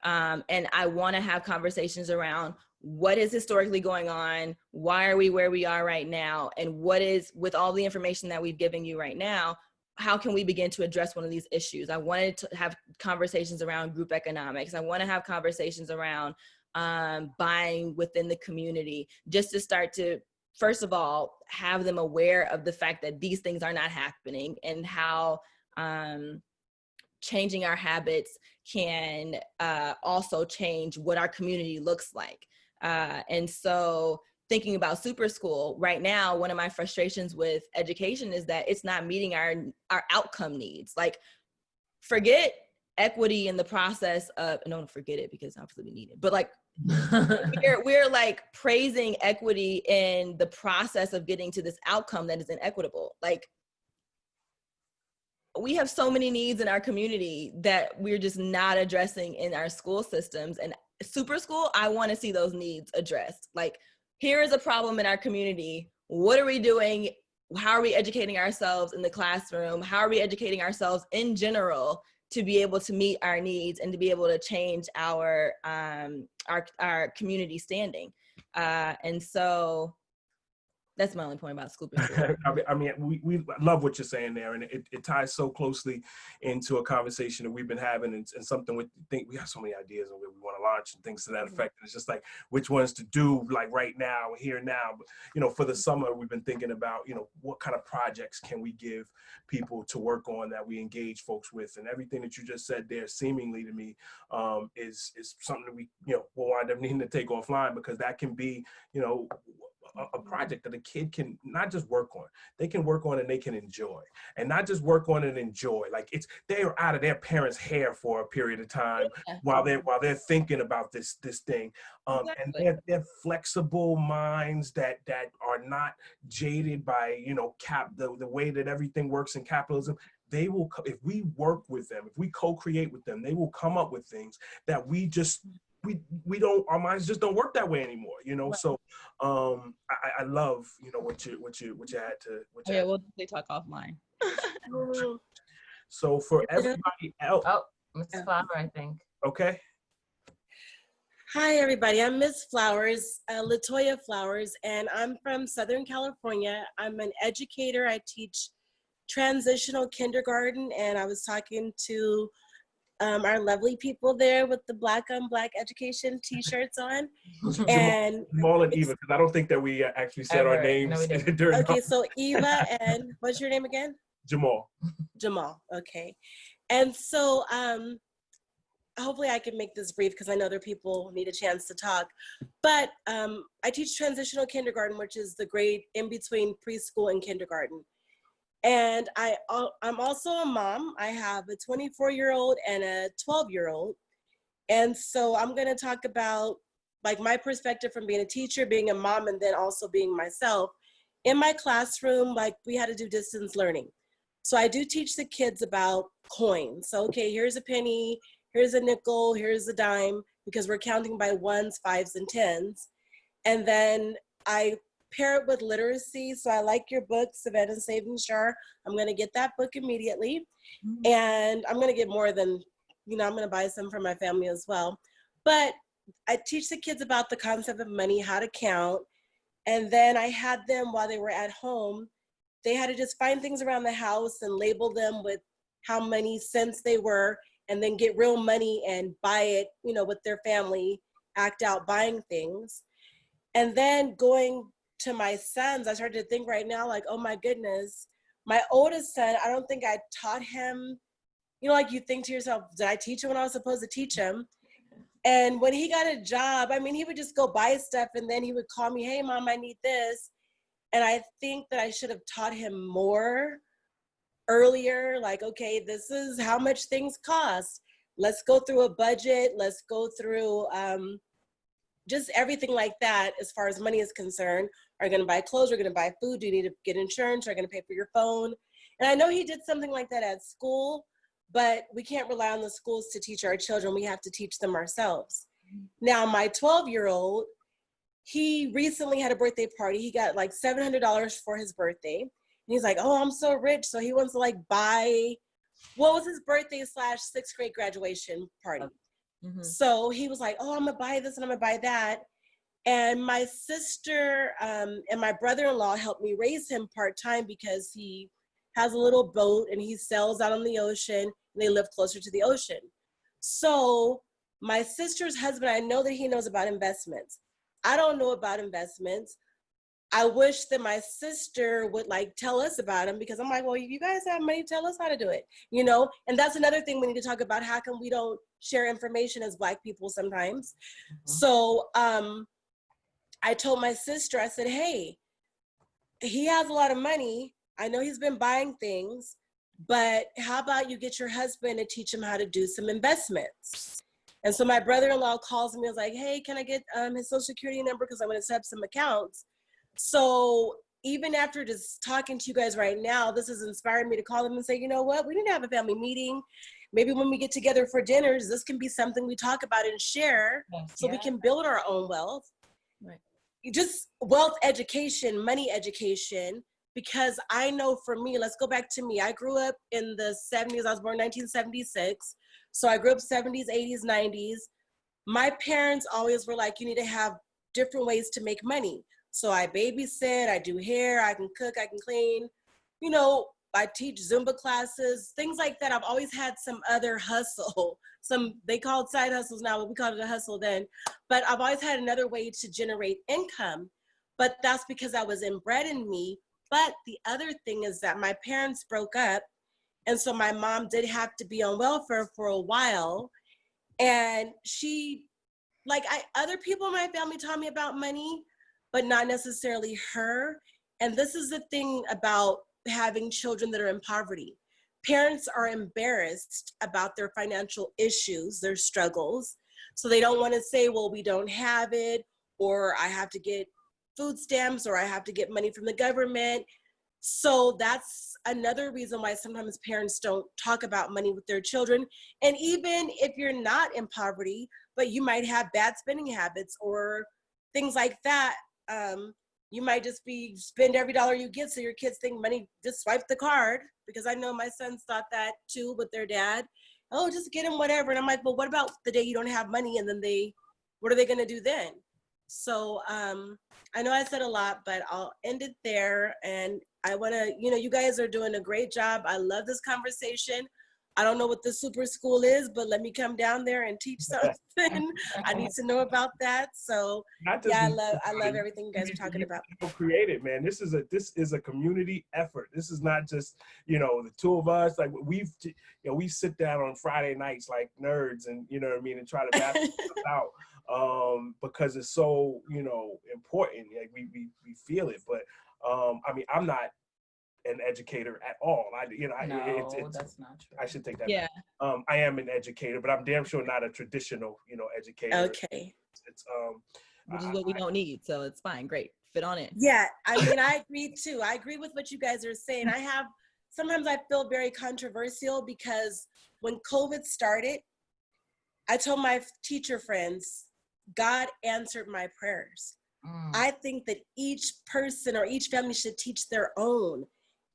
And I want to have conversations around what is historically going on, why are we where we are right now, and what is, with all the information that we've given you right now, how can we begin to address one of these issues? I wanted to have conversations around group economics. I want to have conversations around buying within the community, just to start to, first of all, have them aware of the fact that these things are not happening, and how changing our habits can also change what our community looks like. And so thinking about super school right now, one of my frustrations with education is that it's not meeting our outcome needs. Like, forget equity in the process of, no, don't forget it, because obviously we need it, but like we're like praising equity in the process of getting to this outcome that is inequitable. Like, we have so many needs in our community that we're just not addressing in our school systems. And super school, I want to see those needs addressed. Like, here is a problem in our community. What are we doing? How are we educating ourselves in the classroom? How are we educating ourselves in general to be able to meet our needs and to be able to change our community standing? And so that's my only point about school. I mean, we love what you're saying there, and it ties so closely into a conversation that we've been having, and something we think we have so many ideas on where we want to launch and things to that effect. And it's just like which ones to do, like right now, here now. But for the summer, we've been thinking about what kind of projects can we give people to work on that we engage folks with, and everything that you just said there, seemingly to me, is something that we will wind up needing to take offline, because that can be a project that a kid can not just work on, they can work on and they can enjoy, and not just work on and enjoy. Like, they are out of their parents' hair for a period of time while they're thinking about this thing. Exactly. And they're flexible minds that are not jaded by the way that everything works in capitalism. They will, if we work with them, if we co-create with them, they will come up with things that we don't, our minds just don't work that way anymore, Right. So I love what you had to We'll definitely talk offline. So for everybody else, Mrs. Flower, I think. Okay. Hi everybody, I'm Miss Flowers, Latoya Flowers, and I'm from Southern California. I'm an educator. I teach transitional kindergarten, and I was talking to our lovely people there with the Black on Black education t-shirts on. And Jamaal and Eva, because I don't think that we actually said our names. No, okay, so Eva and what's your name again? Jamaal. Jamaal, okay. And so hopefully I can make this brief, because I know other people need a chance to talk. But I teach transitional kindergarten, which is the grade in between preschool and kindergarten. And I'm also a mom. I have a 24-year-old and a 12-year-old. And so I'm going to talk about like my perspective from being a teacher, being a mom, and then also being myself. In my classroom, like, we had to do distance learning. So I do teach the kids about coins. So, okay, here's a penny, here's a nickel, here's a dime, because we're counting by ones, fives, and tens. And then I pair it with literacy. So I like your book, Savannah Savings Jar. I'm going to get that book immediately. And I'm going to get more than, I'm going to buy some for my family as well. But I teach the kids about the concept of money, how to count. And then I had them, while they were at home, they had to just find things around the house and label them with how many cents they were. and then get real money and buy it, you know, with their family, act out buying things. And then going to my sons, I started to think right now, like, oh my goodness, my oldest son, I don't think I taught him, you know, like you think to yourself, did I teach him when I was supposed to teach him? And when he got a job, I mean, he would just go buy stuff and then he would call me, hey mom, I need this. And I think that I should have taught him more earlier, like, okay, this is how much things cost. Let's go through a budget. Let's go through just everything like that as far as money is concerned. Are you going to buy clothes? Are you going to buy food? Do you need to get insurance? Are you going to pay for your phone? And I know he did something like that at school, but we can't rely on the schools to teach our children. We have to teach them ourselves. Now, my 12-year-old, he recently had a birthday party. He got like $700 for his birthday. And he's like, oh, I'm so rich. So he wants to like buy, what was his birthday / 6th grade graduation party? Mm-hmm. So he was like, oh, I'm gonna buy this and I'm gonna buy that. And my sister and my brother-in-law helped me raise him part-time because he has a little boat and he sails out on the ocean and they live closer to the ocean. So my sister's husband, I know that he knows about investments. I don't know about investments. I wish that my sister would like tell us about them, because I'm like, well, you guys have money, tell us how to do it, you know? And that's another thing we need to talk about. How come we don't share information as Black people sometimes? Mm-hmm. So I told my sister, I said, hey, he has a lot of money. I know he's been buying things, but how about you get your husband to teach him how to do some investments? And so my brother-in-law calls me and was like, hey, can I get his social security number? Because I'm going to set up some accounts. So even after just talking to you guys right now, this has inspired me to call them and say, you know what, we need to have a family meeting. Maybe when we get together for dinners, this can be something we talk about and share, so we can build our own wealth. Right. Just wealth education, money education, because I know for me, let's go back to me. I grew up in the 70s. I was born in 1976. So I grew up 70s, 80s, 90s. My parents always were like, you need to have different ways to make money. So I babysit, I do hair, I can cook, I can clean, you know, I teach Zumba classes, things like that. I've always had some other hustle. They call it side hustles now, but we called it a hustle then. But I've always had another way to generate income. But that's because that was inbred in me. But the other thing is that my parents broke up. And so my mom did have to be on welfare for a while. And she, other people in my family taught me about money, but not necessarily her. And this is the thing about having children that are in poverty. Parents are embarrassed about their financial issues, their struggles. So they don't want to say, well, we don't have it, or I have to get food stamps, or I have to get money from the government. So that's another reason why sometimes parents don't talk about money with their children. And even if you're not in poverty, but you might have bad spending habits or things like that, you might just spend every dollar you get, so your kids think money, just swipe the card, because I know my sons thought that too with their dad. Oh, just get them whatever. And I'm like, well, what about the day you don't have money, and then what are they gonna do then? So I know I said a lot, but I'll end it there. And I wanna, you guys are doing a great job. I love this conversation. I don't know what the super school is, but let me come down there and teach something. I need to know about that. So yeah, I love everything you guys are talking about. Create it, man. This is a community effort. This is not just, the two of us. Like we sit down on Friday nights like nerds, and and try to balance stuff out because it's so important. Like we feel it, but I'm not an educator at all. That's not true. I should take that back. I am an educator, but I'm damn sure not a traditional, educator. Okay. It's which is what we don't need, so it's fine. Great. Fit on it. Yeah, I agree too. I agree with what you guys are saying. Sometimes I feel very controversial, because when COVID started, I told my teacher friends, God answered my prayers. I think that each person or each family should teach their own.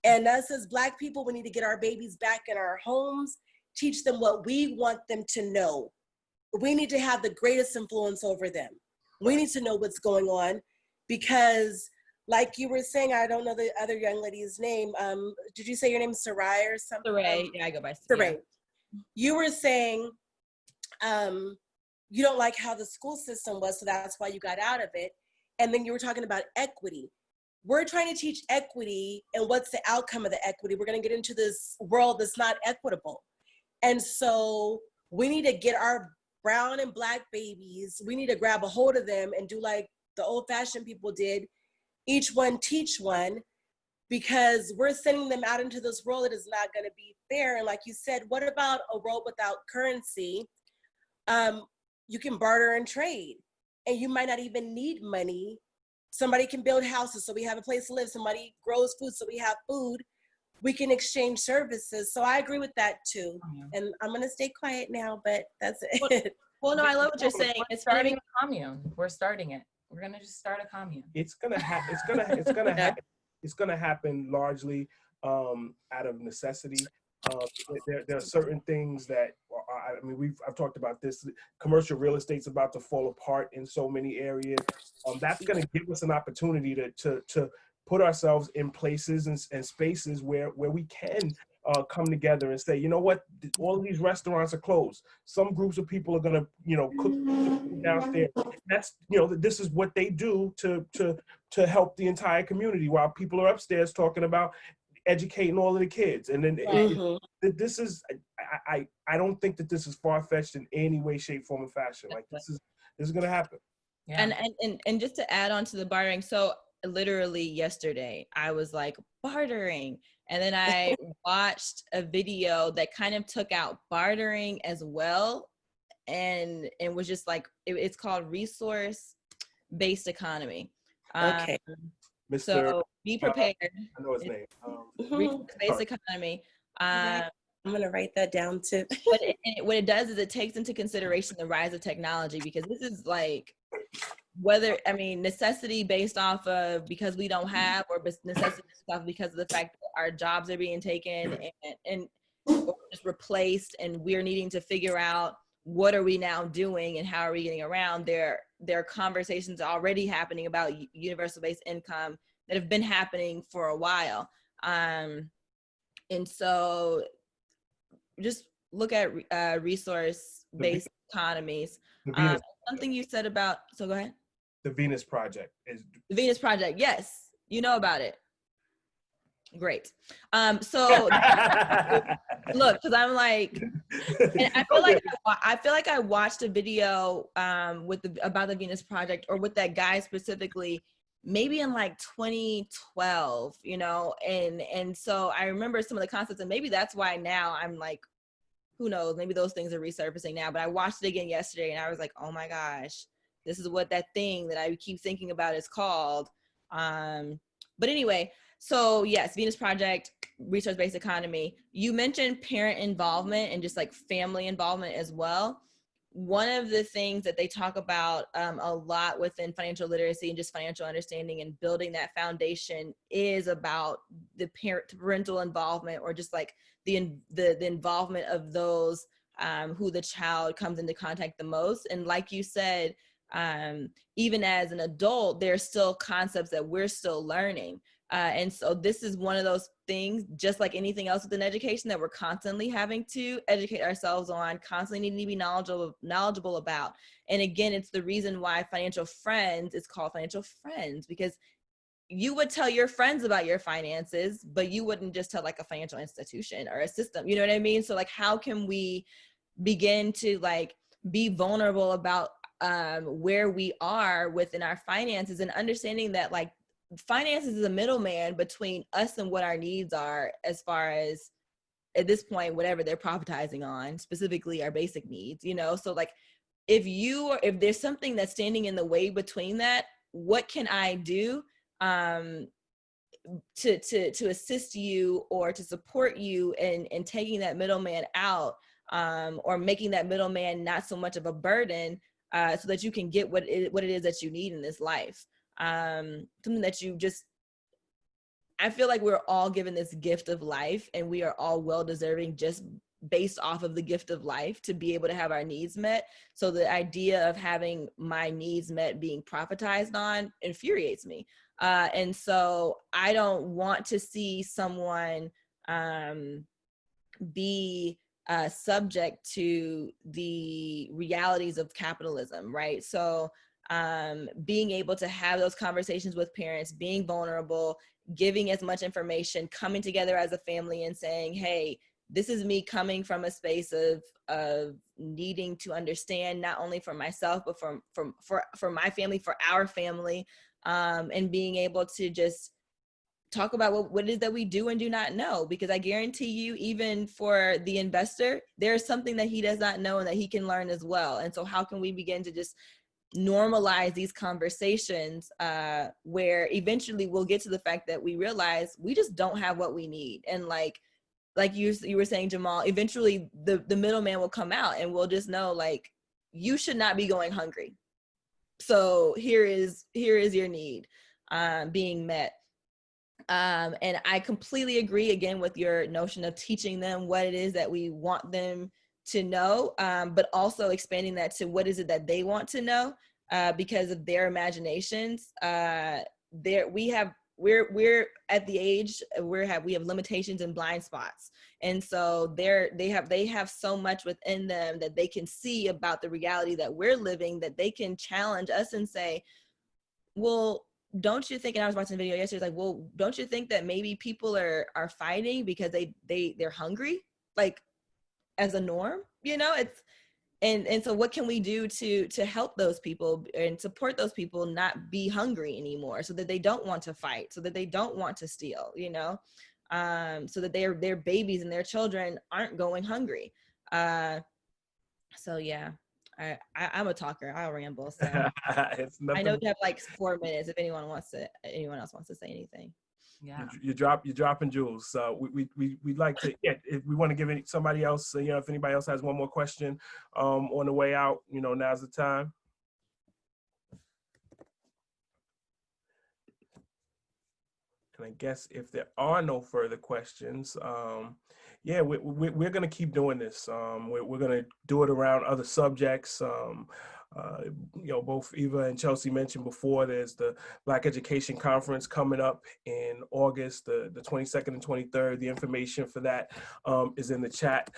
And us as Black people, we need to get our babies back in our homes, teach them what we want them to know. We need to have the greatest influence over them. We need to know what's going on, because like you were saying, I don't know the other young lady's name. Did you say your name is Sarai or something? Sarai, yeah, I go by Sarai. you were saying you don't like how the school system was, so that's why you got out of it. And then you were talking about equity. We're trying to teach equity, and what's the outcome of the equity? We're going to get into this world that's not equitable. And so we need to get our brown and black babies, we need to grab a hold of them and do like the old-fashioned people did, each one teach one, because we're sending them out into this world that is not going to be fair. And like you said, what about a world without currency? You can barter and trade, and you might not even need money. Somebody can build houses so we have a place to live. Somebody grows food so we have food. We can exchange services. So I agree with that too. And I'm gonna stay quiet now, but that's it. Well, no, I love what you're saying. It's starting a commune. We're starting it. We're gonna just start a commune. It's gonna happen largely out of necessity. There are certain things that I've talked about this. Commercial real estate's about to fall apart in so many areas. That's going to give us an opportunity to put ourselves in places and spaces where we can come together and say, you know what, all of these restaurants are closed. Some groups of people are going to, cook downstairs. That's, this is what they do to help the entire community while people are upstairs talking about educating all of the kids. And then this is, I don't think that this is far-fetched in any way, shape, form, or fashion. Like this is going to happen. Yeah. And just to add on to the bartering, so literally yesterday I was like bartering, and then I watched a video that kind of took out bartering as well, and was just like, it's called resource-based economy. Okay. So be prepared. I know his name. Resource-based economy. I'm gonna write that down too. What it does is it takes into consideration the rise of technology, because this is like, necessity based off of because we don't have, or necessity based off because of the fact that our jobs are being taken and just replaced, and we're needing to figure out what are we now doing and how are we getting around. There are conversations already happening about universal basic income that have been happening for a while. And so just look at resource-based economies. Something you said about, so go ahead. The Venus Project is the Venus Project. Yes, you know about it. Great. So look, because I'm like, and I feel like I watched a video about the Venus Project, or with that guy specifically, maybe in like 2012, and so I remember some of the concepts, and maybe that's why now I'm like, who knows, maybe those things are resurfacing now. But I watched it again yesterday, and I was like, oh my gosh, this is what that thing that I keep thinking about is called. But anyway, so yes, Venus Project, resource-based economy. You mentioned parent involvement and just like family involvement as well. One of the things that they talk about a lot within financial literacy and just financial understanding and building that foundation is about the parental involvement, or just like the involvement of those who the child comes into contact the most. And like you said, even as an adult, there's still concepts that we're still learning. And so this is one of those things, just like anything else within education, that we're constantly having to educate ourselves on, constantly needing to be knowledgeable about. And again, it's the reason why Financial Friends is called Financial Friends, because you would tell your friends about your finances, but you wouldn't just tell like a financial institution or a system, you know what I mean? So like, how can we begin to like be vulnerable about where we are within our finances, and understanding that like finances is a middleman between us and what our needs are, as far as at this point, whatever they're profitizing on, specifically our basic needs, So like, if there's something that's standing in the way between that, what can I do to assist you or to support you in taking that middleman out, or making that middleman not so much of a burden, so that you can get what it is that you need in this life. Something that I feel like we're all given this gift of life, and we are all well deserving just based off of the gift of life to be able to have our needs met. So the idea of having my needs met being profitized on infuriates me. And so I don't want to see someone be subject to the realities of capitalism, right? So being able to have those conversations with parents, being vulnerable, giving as much information, coming together as a family and saying, hey, this is me coming from a space of needing to understand, not only for myself, but for my family, for our family, and being able to just talk about what it is that we do and do not know, because I guarantee you, even for the investor, there's something that he does not know and that he can learn as well. And so how can we begin to just normalize these conversations where eventually we'll get to the fact that we realize we just don't have what we need. And like you were saying, Jamaal, eventually the middleman will come out and we'll just know, like, you should not be going hungry. So here is your need being met. And I completely agree again with your notion of teaching them what it is that we want them to know, but also expanding that to what is it that they want to know, because of their imaginations. We're at the age where we have limitations and blind spots, and so they have so much within them that they can see about the reality that we're living, that they can challenge us and say, well, don't you think, and I was watching a video yesterday, like, well, don't you think that maybe people are fighting because they're hungry, like, as a norm, it's, and so what can we do to help those people and support those people not be hungry anymore, so that they don't want to fight, so that they don't want to steal, so that their babies and their children aren't going hungry. So yeah. I'm a talker. I'll ramble. So I know we have like 4 minutes. If anyone else wants to say anything. Yeah, you're dropping jewels. So we'd like to. Yeah, if we want to give somebody else. If anybody else has one more question on the way out, now's the time. And I guess if there are no further questions, yeah, we're going to keep doing this. We're going to do it around other subjects. Both Eva and Chelsea mentioned before, there's the Black Education Conference coming up in August, the 22nd and 23rd. The information for that is in the chat.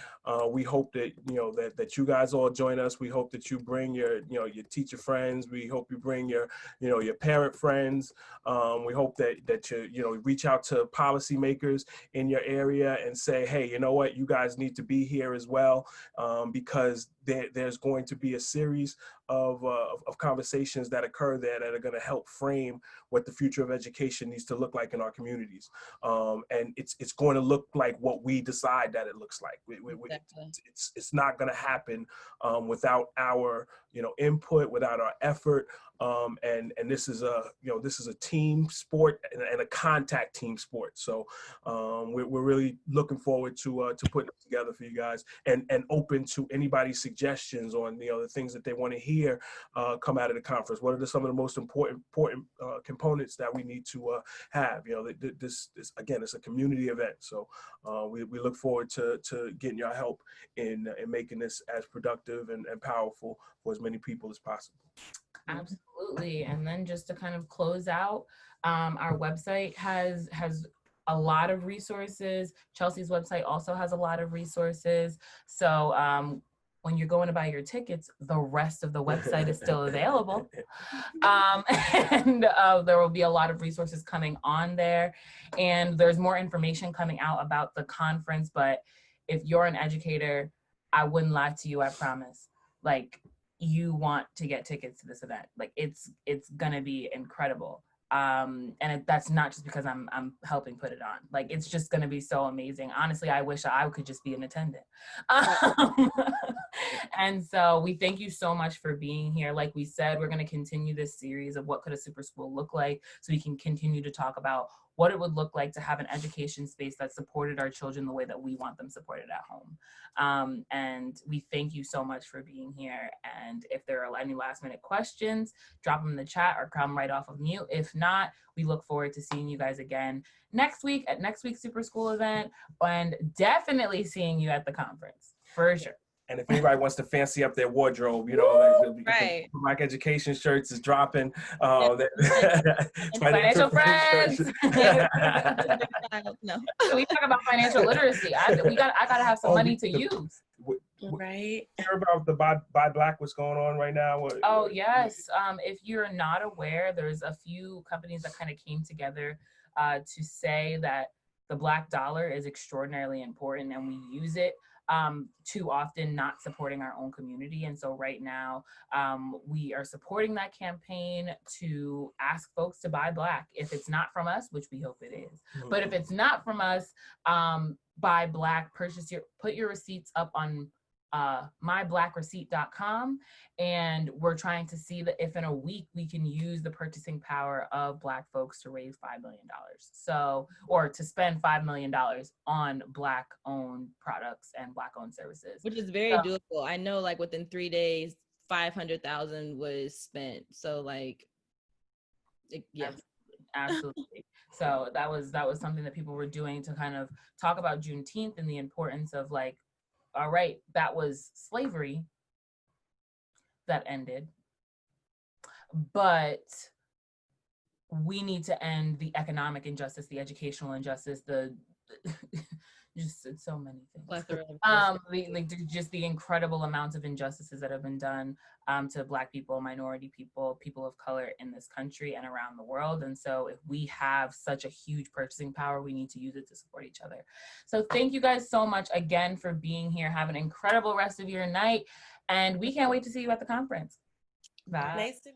We hope that, that you guys all join us. We hope that you bring your teacher friends. We hope you bring your parent friends. We hope that you reach out to policymakers in your area and say, hey, you know what, you guys need to be here as well, because there's going to be a series of conversations that occur there that are going to help frame what the future of education needs to look like in our communities. And it's going to look like what we decide that it looks like. Exactly. It's not going to happen without our input, without our effort. And this is a team sport and a contact team sport. So we're really looking forward to putting it together for you guys, and open to anybody's suggestions on the things that they want to hear come out of the conference. What are some of the most important components that we need to have? This again, it's a community event, so we look forward to getting your help in making this as productive and powerful for as many people as possible. Absolutely. And then just to kind of close out, our website has a lot of resources. Chelsea's website also has a lot of resources. So when you're going to buy your tickets, the rest of the website is still available. And there will be a lot of resources coming on there. And there's more information coming out about the conference. But if you're an educator, I wouldn't lie to you, I promise. Like, you want to get tickets to this event. Like, it's gonna be incredible. And that's not just because I'm helping put it on. Like, it's just gonna be so amazing. Honestly, I wish I could just be an attendant. And so we thank you so much for being here. Like we said, we're gonna continue this series of what could a super school look like, so we can continue to talk about what it would look like to have an education space that supported our children the way that we want them supported at home. And we thank you so much for being here. And if there are any last minute questions, drop them in the chat or come right off of mute. If not, we look forward to seeing you guys again next week at next week's Super School event, and definitely seeing you at the conference, for sure. And if anybody wants to fancy up their wardrobe, you know, like Right. the Black education shirts is dropping. Financial friends. No. We talk about financial literacy. I gotta have some money to use. Right. Hear about the Buy Black, what's going on right now? Oh yes. If you're not aware, there's a few companies that kind of came together to say that the Black dollar is extraordinarily important, and we use it too often not supporting our own community. And so right now we are supporting that campaign to ask folks to buy Black. If it's not from us, which we hope it is, but if it's not from us, buy Black, put your receipts up on myblackreceipt.com, and we're trying to see that if in a week we can use the purchasing power of Black folks to raise $5 million. So, or to spend $5 million on Black owned products and Black owned services. Which is very doable. I know like within 3 days, 500,000 was spent. So like, yeah. Absolutely. So that was something that people were doing to kind of talk about Juneteenth and the importance of like, all right, that was slavery that ended, but we need to end the economic injustice, the educational injustice, just so many things. Just the incredible amounts of injustices that have been done to Black people, minority people, people of color in this country and around the world. And so if we have such a huge purchasing power, we need to use it to support each other. So thank you guys so much again for being here. Have an incredible rest of your night. And we can't wait to see you at the conference. Bye. Nice to meet you.